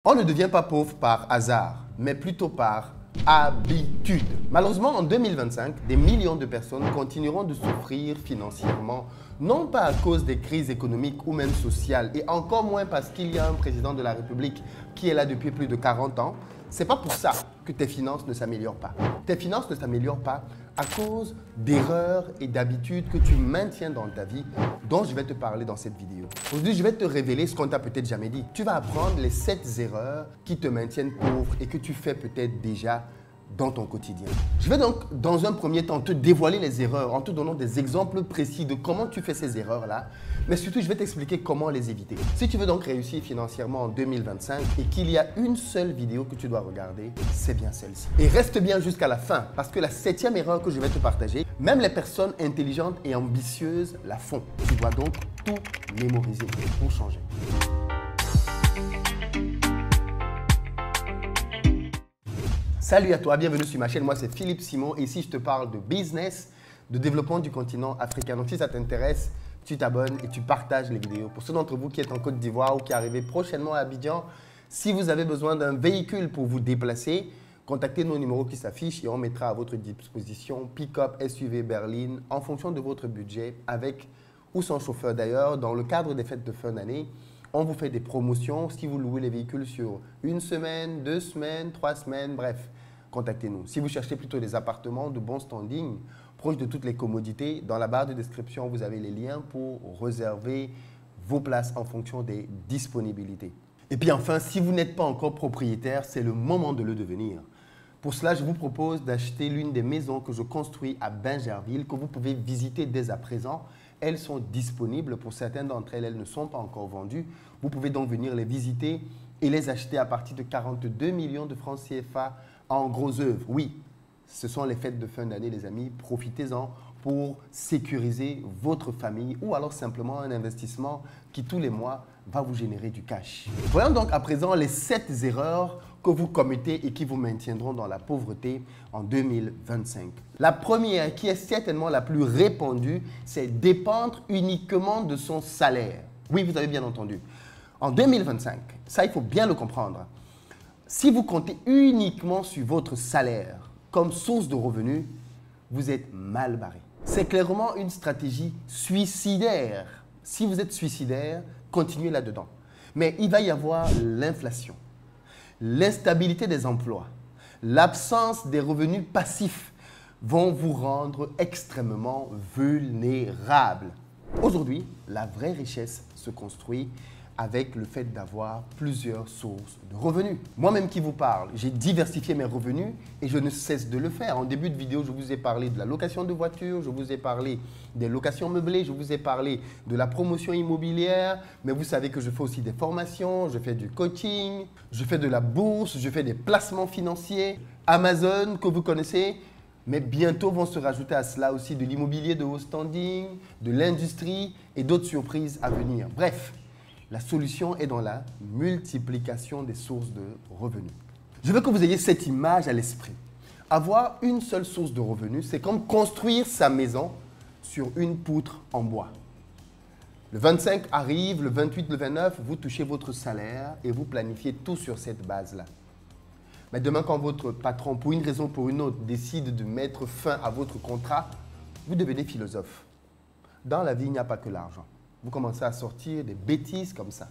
On ne devient pas pauvre par hasard, mais plutôt par habitude. Malheureusement, en 2025, des millions de personnes continueront de souffrir financièrement, non pas à cause des crises économiques ou même sociales, et encore moins parce qu'il y a un président de la République qui est là depuis plus de 40 ans. C'est pas pour ça que tes finances ne s'améliorent pas. Tes finances ne s'améliorent pas à cause d'erreurs et d'habitudes que tu maintiens dans ta vie, dont je vais te parler dans cette vidéo. Aujourd'hui, je vais te révéler ce qu'on t'a peut-être jamais dit. Tu vas apprendre les 7 erreurs qui te maintiennent pauvre et que tu fais peut-être déjà dans ton quotidien. Je vais donc, dans un premier temps, te dévoiler les erreurs en te donnant des exemples précis de comment tu fais ces erreurs-là, mais surtout, je vais t'expliquer comment les éviter. Si tu veux donc réussir financièrement en 2025 et qu'il y a une seule vidéo que tu dois regarder, c'est bien celle-ci. Et reste bien jusqu'à la fin, parce que la 7e erreur que je vais te partager, même les personnes intelligentes et ambitieuses la font. Tu dois donc tout mémoriser pour changer. Salut à toi, bienvenue sur ma chaîne. Moi, c'est Philippe Simon et ici, je te parle de business, de développement du continent africain. Donc, si ça t'intéresse, tu t'abonnes et tu partages les vidéos. Pour ceux d'entre vous qui êtes en Côte d'Ivoire ou qui arrivez prochainement à Abidjan, si vous avez besoin d'un véhicule pour vous déplacer, contactez nos numéros qui s'affichent et on mettra à votre disposition pick-up, SUV, berline en fonction de votre budget avec ou sans chauffeur. D'ailleurs, dans le cadre des fêtes de fin d'année, on vous fait des promotions si vous louez les véhicules sur 1 semaine, 2 semaines, 3 semaines, bref, contactez-nous. Si vous cherchez plutôt des appartements de bon standing, proches de toutes les commodités, dans la barre de description, vous avez les liens pour réserver vos places en fonction des disponibilités. Et puis enfin, si vous n'êtes pas encore propriétaire, c'est le moment de le devenir. Pour cela, je vous propose d'acheter l'une des maisons que je construis à Bingerville, que vous pouvez visiter dès à présent. Elles sont disponibles. Pour certaines d'entre elles, elles ne sont pas encore vendues. Vous pouvez donc venir les visiter et les acheter à partir de 42 millions de francs CFA en gros œuvre. Oui, ce sont les fêtes de fin d'année, les amis. Profitez-en pour sécuriser votre famille ou alors simplement un investissement qui, tous les mois, va vous générer du cash. Voyons donc à présent les 7 erreurs que vous commettez et qui vous maintiendront dans la pauvreté en 2025. La première, qui est certainement la plus répandue, c'est dépendre uniquement de son salaire. Oui, vous avez bien entendu. En 2025, ça il faut bien le comprendre, si vous comptez uniquement sur votre salaire comme source de revenus, vous êtes mal barré. C'est clairement une stratégie suicidaire. Si vous êtes suicidaire, continuez là-dedans. Mais il va y avoir l'inflation, l'instabilité des emplois, l'absence des revenus passifs vont vous rendre extrêmement vulnérable. Aujourd'hui, la vraie richesse se construit avec le fait d'avoir plusieurs sources de revenus. Moi-même qui vous parle, j'ai diversifié mes revenus et je ne cesse de le faire. En début de vidéo, je vous ai parlé de la location de voitures, je vous ai parlé des locations meublées, je vous ai parlé de la promotion immobilière, mais vous savez que je fais aussi des formations, je fais du coaching, je fais de la bourse, je fais des placements financiers, Amazon que vous connaissez, mais bientôt vont se rajouter à cela aussi de l'immobilier de haut standing, de l'industrie et d'autres surprises à venir. Bref, la solution est dans la multiplication des sources de revenus. Je veux que vous ayez cette image à l'esprit. Avoir une seule source de revenus, c'est comme construire sa maison sur une poutre en bois. Le 25 arrive, le 28, le 29, vous touchez votre salaire et vous planifiez tout sur cette base-là. Mais demain, quand votre patron, pour une raison ou pour une autre, décide de mettre fin à votre contrat, vous devenez philosophe. Dans la vie, il n'y a pas que l'argent. Vous commencez à sortir des bêtises comme ça,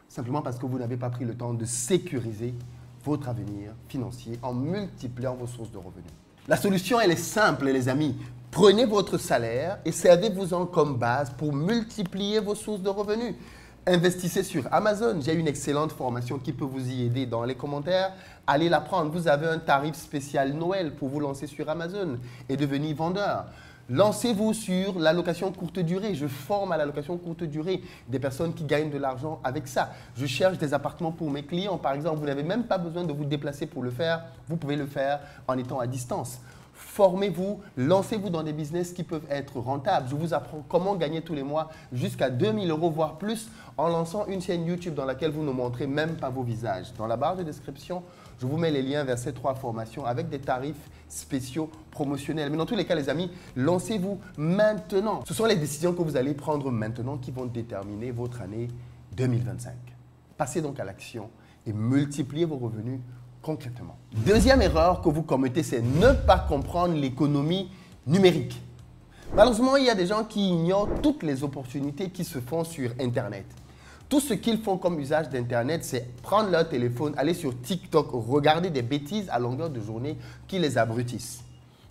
simplement parce que vous n'avez pas pris le temps de sécuriser votre avenir financier en multipliant vos sources de revenus. La solution, elle est simple, les amis. Prenez votre salaire et servez-vous-en comme base pour multiplier vos sources de revenus. Investissez sur Amazon. J'ai une excellente formation qui peut vous y aider. Dans les commentaires, allez la prendre. Vous avez un tarif spécial Noël pour vous lancer sur Amazon et devenir vendeur. Lancez-vous sur la location courte durée. Je forme à la location courte durée des personnes qui gagnent de l'argent avec ça. Je cherche des appartements pour mes clients. Par exemple, vous n'avez même pas besoin de vous déplacer pour le faire. Vous pouvez le faire en étant à distance. Formez-vous, lancez-vous dans des business qui peuvent être rentables. Je vous apprends comment gagner tous les mois jusqu'à 2000 €, voire plus, en lançant une chaîne YouTube dans laquelle vous ne montrez même pas vos visages. Dans la barre de description, je vous mets les liens vers ces 3 formations avec des tarifs spéciaux promotionnels. Mais dans tous les cas, les amis, lancez-vous maintenant. Ce sont les décisions que vous allez prendre maintenant qui vont déterminer votre année 2025. Passez donc à l'action et multiplier vos revenus concrètement. Deuxième erreur que vous commettez, c'est ne pas comprendre l'économie numérique. Malheureusement, il y a des gens qui ignorent toutes les opportunités qui se font sur Internet. Tout ce qu'ils font comme usage d'Internet, c'est prendre leur téléphone, aller sur TikTok, regarder des bêtises à longueur de journée qui les abrutissent.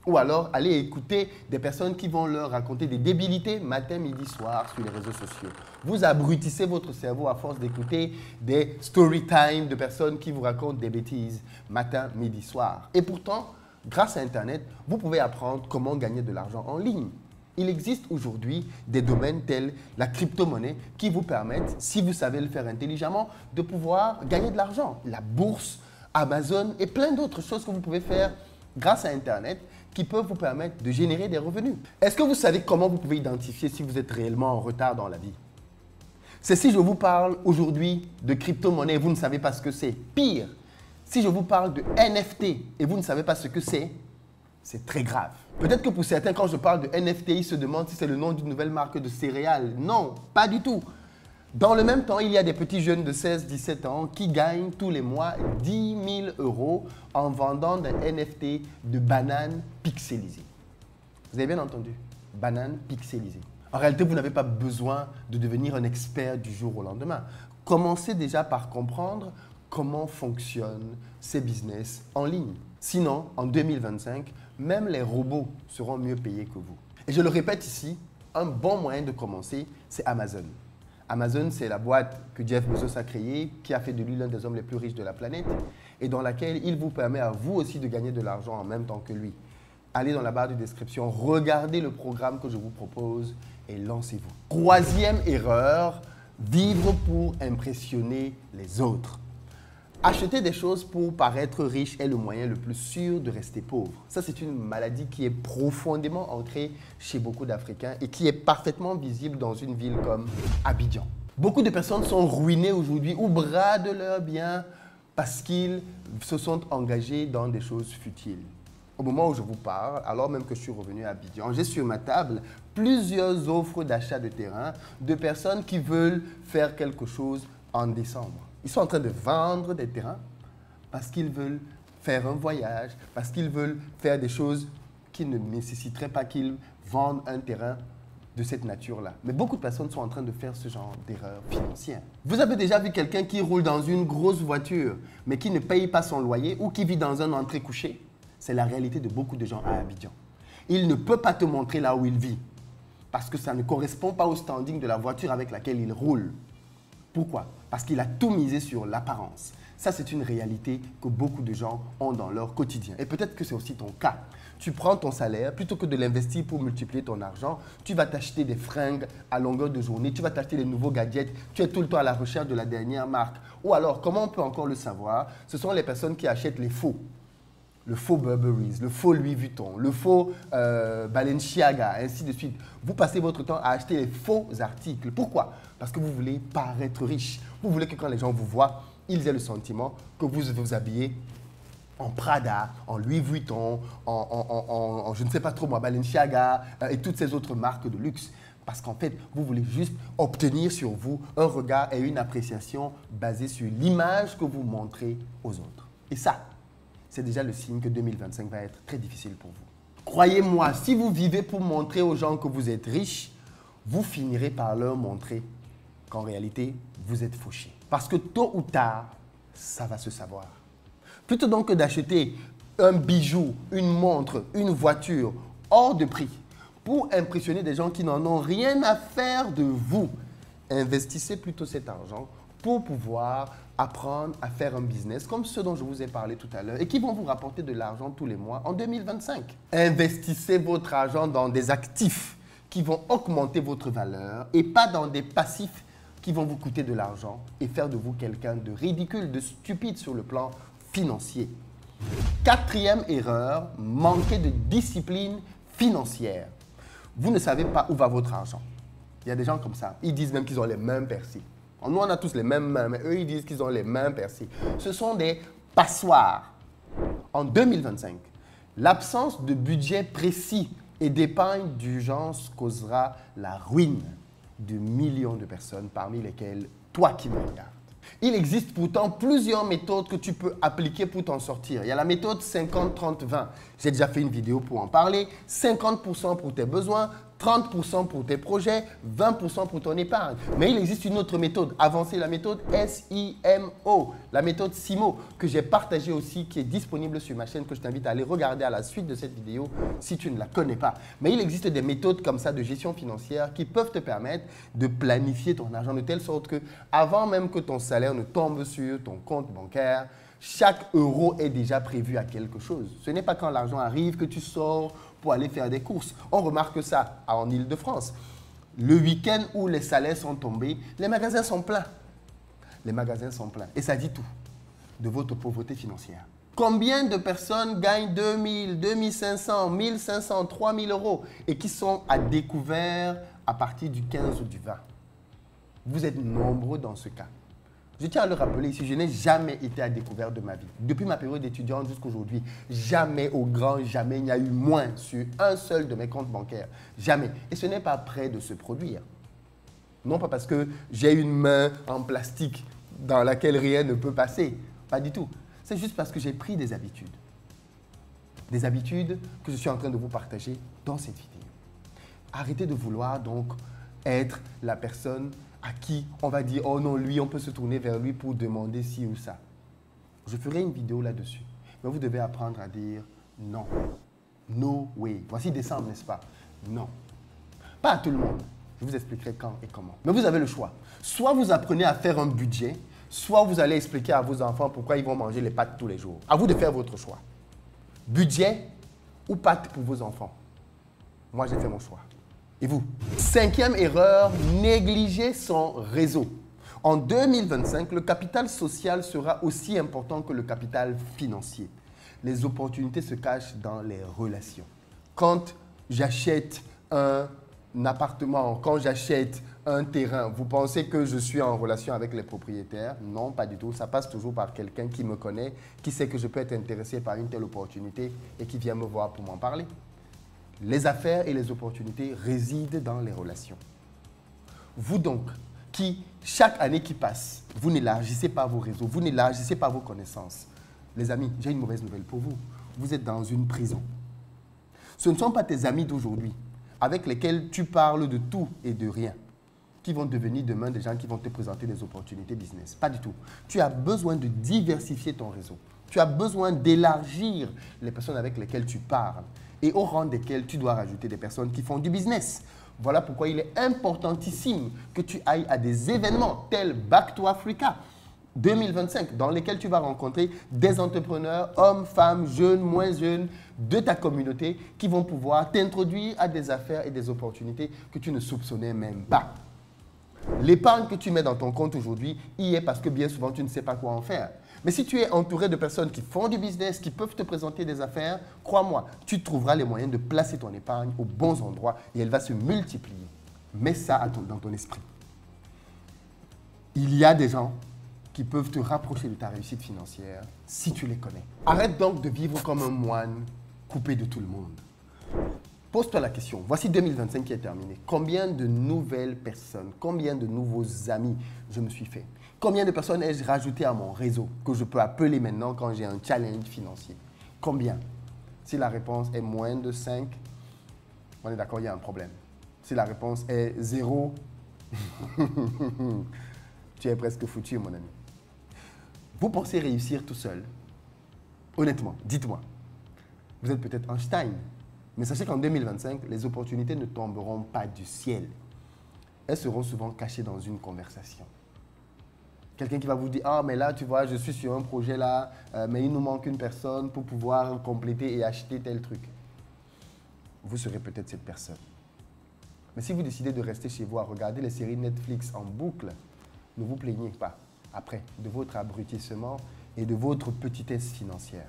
Ou alors aller écouter des personnes qui vont leur raconter des débilités matin, midi, soir sur les réseaux sociaux. Vous abrutissez votre cerveau à force d'écouter des story time de personnes qui vous racontent des bêtises matin, midi, soir. Et pourtant, grâce à Internet, vous pouvez apprendre comment gagner de l'argent en ligne. Il existe aujourd'hui des domaines tels la crypto-monnaie qui vous permettent, si vous savez le faire intelligemment, de pouvoir gagner de l'argent. La bourse, Amazon et plein d'autres choses que vous pouvez faire grâce à Internet qui peuvent vous permettre de générer des revenus. Est-ce que vous savez comment vous pouvez identifier si vous êtes réellement en retard dans la vie? C'est si je vous parle aujourd'hui de crypto-monnaie et vous ne savez pas ce que c'est. Pire, si je vous parle de NFT et vous ne savez pas ce que c'est très grave. Peut-être que pour certains, quand je parle de NFT, ils se demandent si c'est le nom d'une nouvelle marque de céréales. Non, pas du tout. Dans le même temps, il y a des petits jeunes de 16-17 ans qui gagnent tous les mois 10 000 € en vendant des NFT de bananes pixelisées. Vous avez bien entendu, bananes pixelisées. En réalité, vous n'avez pas besoin de devenir un expert du jour au lendemain. Commencez déjà par comprendre comment fonctionnent ces business en ligne. Sinon, en 2025, même les robots seront mieux payés que vous. Et je le répète ici, un bon moyen de commencer, c'est Amazon. Amazon, c'est la boîte que Jeff Bezos a créée, qui a fait de lui l'un des hommes les plus riches de la planète et dans laquelle il vous permet à vous aussi de gagner de l'argent en même temps que lui. Allez dans la barre de description, regardez le programme que je vous propose et lancez-vous. Troisième erreur, vivre pour impressionner les autres. Acheter des choses pour paraître riche est le moyen le plus sûr de rester pauvre. Ça, c'est une maladie qui est profondément ancrée chez beaucoup d'Africains et qui est parfaitement visible dans une ville comme Abidjan. Beaucoup de personnes sont ruinées aujourd'hui ou bradent leurs biens parce qu'ils se sont engagés dans des choses futiles. Au moment où je vous parle, alors même que je suis revenu à Abidjan, j'ai sur ma table plusieurs offres d'achat de terrain de personnes qui veulent faire quelque chose en décembre. Ils sont en train de vendre des terrains parce qu'ils veulent faire un voyage, parce qu'ils veulent faire des choses qui ne nécessiteraient pas qu'ils vendent un terrain de cette nature-là. Mais beaucoup de personnes sont en train de faire ce genre d'erreurs financières. Vous avez déjà vu quelqu'un qui roule dans une grosse voiture, mais qui ne paye pas son loyer ou qui vit dans un entrée-couché? C'est la réalité de beaucoup de gens à Abidjan. Il ne peut pas te montrer là où il vit parce que ça ne correspond pas au standing de la voiture avec laquelle il roule. Pourquoi? Parce qu'il a tout misé sur l'apparence. Ça, c'est une réalité que beaucoup de gens ont dans leur quotidien. Et peut-être que c'est aussi ton cas. Tu prends ton salaire, plutôt que de l'investir pour multiplier ton argent, tu vas t'acheter des fringues à longueur de journée, tu vas t'acheter des nouveaux gadgets, tu es tout le temps à la recherche de la dernière marque. Ou alors, comment on peut encore le savoir? Ce sont les personnes qui achètent les faux. Le faux Burberry, le faux Louis Vuitton, le faux Balenciaga, ainsi de suite. Vous passez votre temps à acheter les faux articles. Pourquoi? Parce que vous voulez paraître riche. Vous voulez que quand les gens vous voient, ils aient le sentiment que vous vous habillez en Prada, en Louis Vuitton, en je ne sais pas trop moi, Balenciaga et toutes ces autres marques de luxe. Parce qu'en fait, vous voulez juste obtenir sur vous un regard et une appréciation basée sur l'image que vous montrez aux autres. Et ça, c'est déjà le signe que 2025 va être très difficile pour vous. Croyez-moi, si vous vivez pour montrer aux gens que vous êtes riche, vous finirez par leur montrer qu'en réalité, vous êtes fauché. Parce que tôt ou tard, ça va se savoir. Plutôt donc que d'acheter un bijou, une montre, une voiture hors de prix pour impressionner des gens qui n'en ont rien à faire de vous, investissez plutôt cet argent pour pouvoir apprendre à faire un business comme ceux dont je vous ai parlé tout à l'heure et qui vont vous rapporter de l'argent tous les mois en 2025. Investissez votre argent dans des actifs qui vont augmenter votre valeur et pas dans des passifs qui vont vous coûter de l'argent et faire de vous quelqu'un de ridicule, de stupide sur le plan financier. Quatrième erreur, manquer de discipline financière. Vous ne savez pas où va votre argent. Il y a des gens comme ça, ils disent même qu'ils ont les mains percées. Nous, on a tous les mêmes mains, mais eux, ils disent qu'ils ont les mains percées. Ce sont des passoires. En 2025, l'absence de budget précis et d'épargne d'urgence causera la ruine de millions de personnes, parmi lesquelles toi qui me regardes. Il existe pourtant plusieurs méthodes que tu peux appliquer pour t'en sortir. Il y a la méthode 50-30-20. J'ai déjà fait une vidéo pour en parler. 50% pour tes besoins, 30% pour tes projets, 20% pour ton épargne. Mais il existe une autre méthode avancée, la méthode SIMO, la méthode SIMO, que j'ai partagée aussi, qui est disponible sur ma chaîne, que je t'invite à aller regarder à la suite de cette vidéo si tu ne la connais pas. Mais il existe des méthodes comme ça de gestion financière qui peuvent te permettre de planifier ton argent de telle sorte que avant même que ton salaire ne tombe sur ton compte bancaire, chaque euro est déjà prévu à quelque chose. Ce n'est pas quand l'argent arrive que tu sors pour aller faire des courses. On remarque ça en Île-de-France. Le week-end où les salaires sont tombés, les magasins sont pleins. Les magasins sont pleins. Et ça dit tout de votre pauvreté financière. Combien de personnes gagnent 2000, 2500, 1500, 3000 euros et qui sont à découvert à partir du 15 ou du 20? Vous êtes nombreux dans ce cas. Je tiens à le rappeler ici, je n'ai jamais été à découvert de ma vie. Depuis ma période d'étudiante jusqu'à aujourd'hui, jamais, au grand jamais, il n'y a eu moins sur un seul de mes comptes bancaires. Jamais. Et ce n'est pas prêt de se produire. Non pas parce que j'ai une main en plastique dans laquelle rien ne peut passer. Pas du tout. C'est juste parce que j'ai pris des habitudes. Des habitudes que je suis en train de vous partager dans cette vidéo. Arrêtez de vouloir donc être la personne à qui on va dire « Oh non, lui, on peut se tourner vers lui pour demander ci ou ça ». Je ferai une vidéo là-dessus. Mais vous devez apprendre à dire « Non, no way ». Voici décembre, n'est-ce pas? Non. Pas à tout le monde. Je vous expliquerai quand et comment. Mais vous avez le choix. Soit vous apprenez à faire un budget, soit vous allez expliquer à vos enfants pourquoi ils vont manger les pâtes tous les jours. À vous de faire votre choix. Budget ou pâtes pour vos enfants. Moi, j'ai fait mon choix. Et vous? Cinquième erreur, négliger son réseau. En 2025, le capital social sera aussi important que le capital financier. Les opportunités se cachent dans les relations. Quand j'achète un appartement, quand j'achète un terrain, vous pensez que je suis en relation avec les propriétaires? Non, pas du tout. Ça passe toujours par quelqu'un qui me connaît, qui sait que je peux être intéressé par une telle opportunité et qui vient me voir pour m'en parler. Les affaires et les opportunités résident dans les relations. Vous donc, qui, chaque année qui passe, vous n'élargissez pas vos réseaux, vous n'élargissez pas vos connaissances. Les amis, j'ai une mauvaise nouvelle pour vous. Vous êtes dans une prison. Ce ne sont pas tes amis d'aujourd'hui, avec lesquels tu parles de tout et de rien, qui vont devenir demain des gens qui vont te présenter des opportunités business. Pas du tout. Tu as besoin de diversifier ton réseau. Tu as besoin d'élargir les personnes avec lesquelles tu parles. Et au rang desquels tu dois rajouter des personnes qui font du business. Voilà pourquoi il est importantissime que tu ailles à des événements tels Back to Africa 2025, dans lesquels tu vas rencontrer des entrepreneurs, hommes, femmes, jeunes, moins jeunes, de ta communauté, qui vont pouvoir t'introduire à des affaires et des opportunités que tu ne soupçonnais même pas. L'épargne que tu mets dans ton compte aujourd'hui y est parce que bien souvent, tu ne sais pas quoi en faire. Mais si tu es entouré de personnes qui font du business, qui peuvent te présenter des affaires, crois-moi, tu trouveras les moyens de placer ton épargne aux bons endroits et elle va se multiplier. Mets ça dans ton esprit. Il y a des gens qui peuvent te rapprocher de ta réussite financière si tu les connais. Arrête donc de vivre comme un moine coupé de tout le monde. Pose-toi la question. Voici 2025 qui est terminé. Combien de nouvelles personnes, combien de nouveaux amis je me suis fait? Combien de personnes ai-je rajouté à mon réseau que je peux appeler maintenant quand j'ai un challenge financier? Combien? Si la réponse est moins de 5, on est d'accord, il y a un problème. Si la réponse est 0, tu es presque foutu, mon ami. Vous pensez réussir tout seul? Honnêtement, dites-moi. Vous êtes peut-être Einstein, mais sachez qu'en 2025, les opportunités ne tomberont pas du ciel. Elles seront souvent cachées dans une conversation. Quelqu'un qui va vous dire « Ah, mais là, tu vois, je suis sur un projet là, mais il nous manque une personne pour pouvoir compléter et acheter tel truc. » Vous serez peut-être cette personne. Mais si vous décidez de rester chez vous à regarder les séries Netflix en boucle, ne vous plaignez pas après de votre abrutissement et de votre petitesse financière.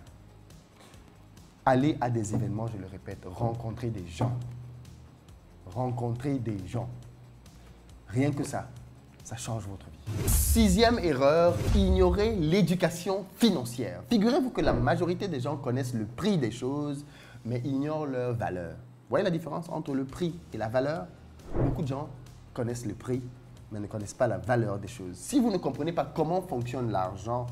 Allez à des événements, je le répète, rencontrer des gens. Rencontrer des gens. Rien que ça change votre vie. Sixième erreur, ignorer l'éducation financière. Figurez-vous que la majorité des gens connaissent le prix des choses, mais ignorent leur valeur. Vous voyez la différence entre le prix et la valeur? Beaucoup de gens connaissent le prix, mais ne connaissent pas la valeur des choses. Si vous ne comprenez pas comment fonctionne l'argent,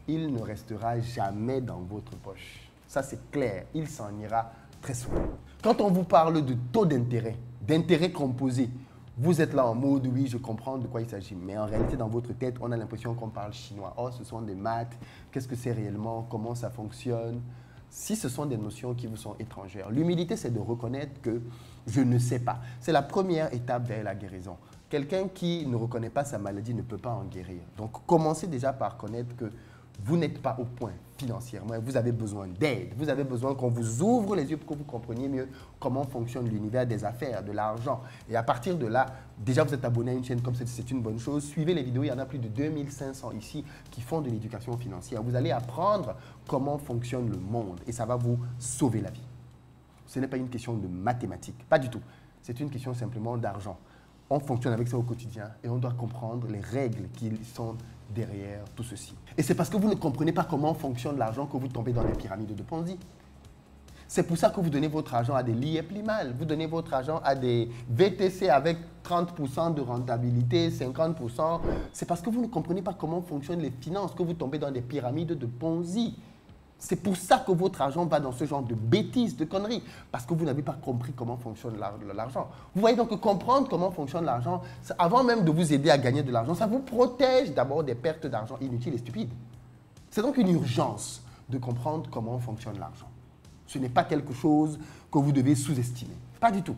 il ne restera jamais dans votre poche. Ça, c'est clair. Il s'en ira très souvent. Quand on vous parle de taux d'intérêt composé, vous êtes là en mode, oui, je comprends de quoi il s'agit. Mais en réalité, dans votre tête, on a l'impression qu'on parle chinois. Oh, ce sont des maths. Qu'est-ce que c'est réellement? Comment ça fonctionne? Si ce sont des notions qui vous sont étrangères, l'humilité, c'est de reconnaître que je ne sais pas. C'est la première étape vers la guérison. Quelqu'un qui ne reconnaît pas sa maladie ne peut pas en guérir. Donc, commencez déjà par connaître que vous n'êtes pas au point financièrement. Vous avez besoin d'aide. Vous avez besoin qu'on vous ouvre les yeux pour que vous compreniez mieux comment fonctionne l'univers des affaires, de l'argent. Et à partir de là, déjà vous êtes abonné à une chaîne comme celle-ci, c'est une bonne chose. Suivez les vidéos, il y en a plus de 2500 ici qui font de l'éducation financière. Vous allez apprendre comment fonctionne le monde et ça va vous sauver la vie. Ce n'est pas une question de mathématiques, pas du tout. C'est une question simplement d'argent. On fonctionne avec ça au quotidien et on doit comprendre les règles qui sont derrière tout ceci. Et c'est parce que vous ne comprenez pas comment fonctionne l'argent que vous tombez dans les pyramides de Ponzi. C'est pour ça que vous donnez votre argent à des Liepli-Mal, vous donnez votre argent à des VTC avec 30% de rentabilité, 50%. C'est parce que vous ne comprenez pas comment fonctionnent les finances que vous tombez dans des pyramides de Ponzi. C'est pour ça que votre argent va dans ce genre de bêtises, de conneries, parce que vous n'avez pas compris comment fonctionne l'argent. Vous voyez donc que comprendre comment fonctionne l'argent, avant même de vous aider à gagner de l'argent, ça vous protège d'abord des pertes d'argent inutiles et stupides. C'est donc une urgence de comprendre comment fonctionne l'argent. Ce n'est pas quelque chose que vous devez sous-estimer. Pas du tout.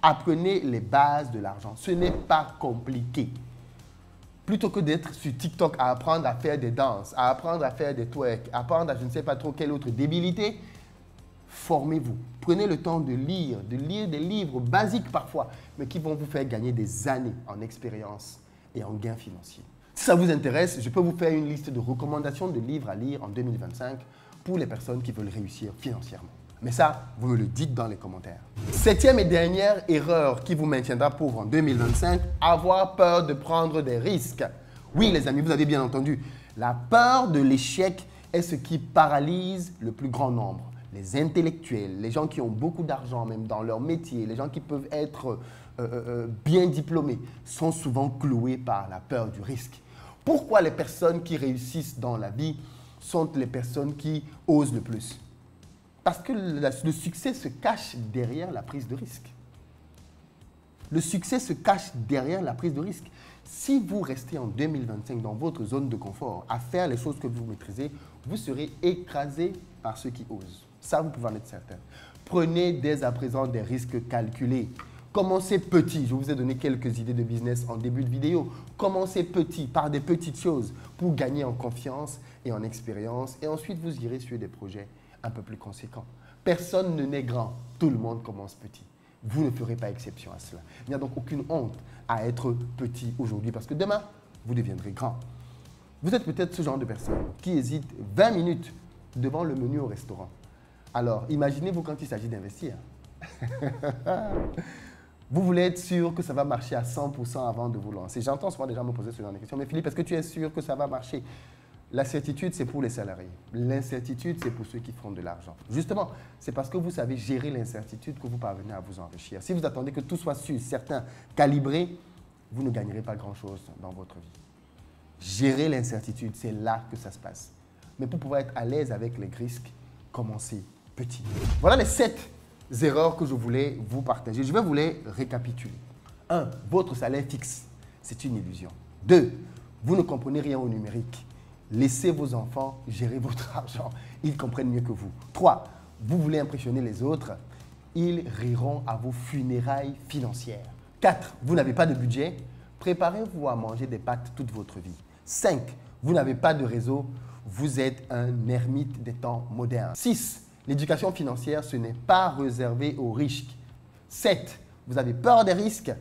Apprenez les bases de l'argent. Ce n'est pas compliqué. Plutôt que d'être sur TikTok à apprendre à faire des danses, à apprendre à faire des twerks, à apprendre à je ne sais pas trop quelle autre débilité, formez-vous. Prenez le temps de lire des livres basiques parfois, mais qui vont vous faire gagner des années en expérience et en gains financiers. Si ça vous intéresse, je peux vous faire une liste de recommandations de livres à lire en 2025 pour les personnes qui veulent réussir financièrement. Mais ça, vous me le dites dans les commentaires. Septième et dernière erreur qui vous maintiendra pauvre en 2025, avoir peur de prendre des risques. Oui, les amis, vous avez bien entendu. La peur de l'échec est ce qui paralyse le plus grand nombre. Les intellectuels, les gens qui ont beaucoup d'argent même dans leur métier, les gens qui peuvent être bien diplômés, sont souvent cloués par la peur du risque. Pourquoi les personnes qui réussissent dans la vie sont les personnes qui osent le plus? Parce que le succès se cache derrière la prise de risque. Le succès se cache derrière la prise de risque. Si vous restez en 2025 dans votre zone de confort à faire les choses que vous maîtrisez, vous serez écrasé par ceux qui osent. Ça, vous pouvez en être certain. Prenez dès à présent des risques calculés. Commencez petit. Je vous ai donné quelques idées de business en début de vidéo. Commencez petit, par des petites choses pour gagner en confiance et en expérience. Et ensuite, vous irez sur des projets un peu plus conséquent. Personne ne naît grand, tout le monde commence petit. Vous ne ferez pas exception à cela. Il n'y a donc aucune honte à être petit aujourd'hui parce que demain, vous deviendrez grand. Vous êtes peut-être ce genre de personne qui hésite 20 minutes devant le menu au restaurant. Alors, imaginez-vous quand il s'agit d'investir. Vous voulez être sûr que ça va marcher à 100% avant de vous lancer. J'entends souvent des gens me poser ce genre de questions. Mais Philippe, est-ce que tu es sûr que ça va marcher? La certitude, c'est pour les salariés. L'incertitude, c'est pour ceux qui font de l'argent. Justement, c'est parce que vous savez gérer l'incertitude que vous parvenez à vous enrichir. Si vous attendez que tout soit sûr, certain, calibré, vous ne gagnerez pas grand-chose dans votre vie. Gérer l'incertitude, c'est là que ça se passe. Mais pour pouvoir être à l'aise avec les risques, commencez petit. Voilà les 7 erreurs que je voulais vous partager. Je vais vous les récapituler. 1. Votre salaire fixe, c'est une illusion. 2. Vous ne comprenez rien au numérique. Laissez vos enfants gérer votre argent. Ils comprennent mieux que vous. 3. Vous voulez impressionner les autres. Ils riront à vos funérailles financières. 4. Vous n'avez pas de budget. Préparez-vous à manger des pâtes toute votre vie. 5. Vous n'avez pas de réseau. Vous êtes un ermite des temps modernes. 6. L'éducation financière, ce n'est pas réservé aux riches. 7. Vous avez peur des risques.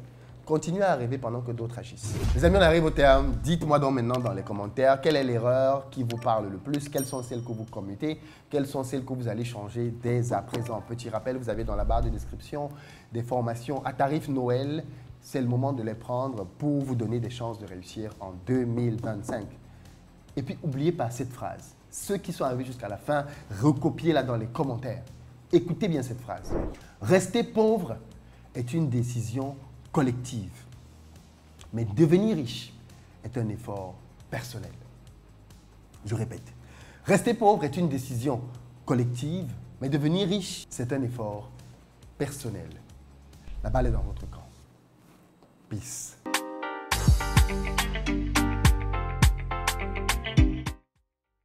Continuez à rêver pendant que d'autres agissent. Les amis, on arrive au terme. Dites-moi donc maintenant dans les commentaires quelle est l'erreur qui vous parle le plus, quelles sont celles que vous commettez, quelles sont celles que vous allez changer dès à présent. Petit rappel, vous avez dans la barre de description des formations à tarif Noël. C'est le moment de les prendre pour vous donner des chances de réussir en 2025. Et puis, n'oubliez pas cette phrase. Ceux qui sont arrivés jusqu'à la fin, recopiez-la dans les commentaires. Écoutez bien cette phrase. Rester pauvre est une décision collective. Mais devenir riche est un effort personnel. Je répète, rester pauvre est une décision collective, mais devenir riche, c'est un effort personnel. La balle est dans votre camp. Peace.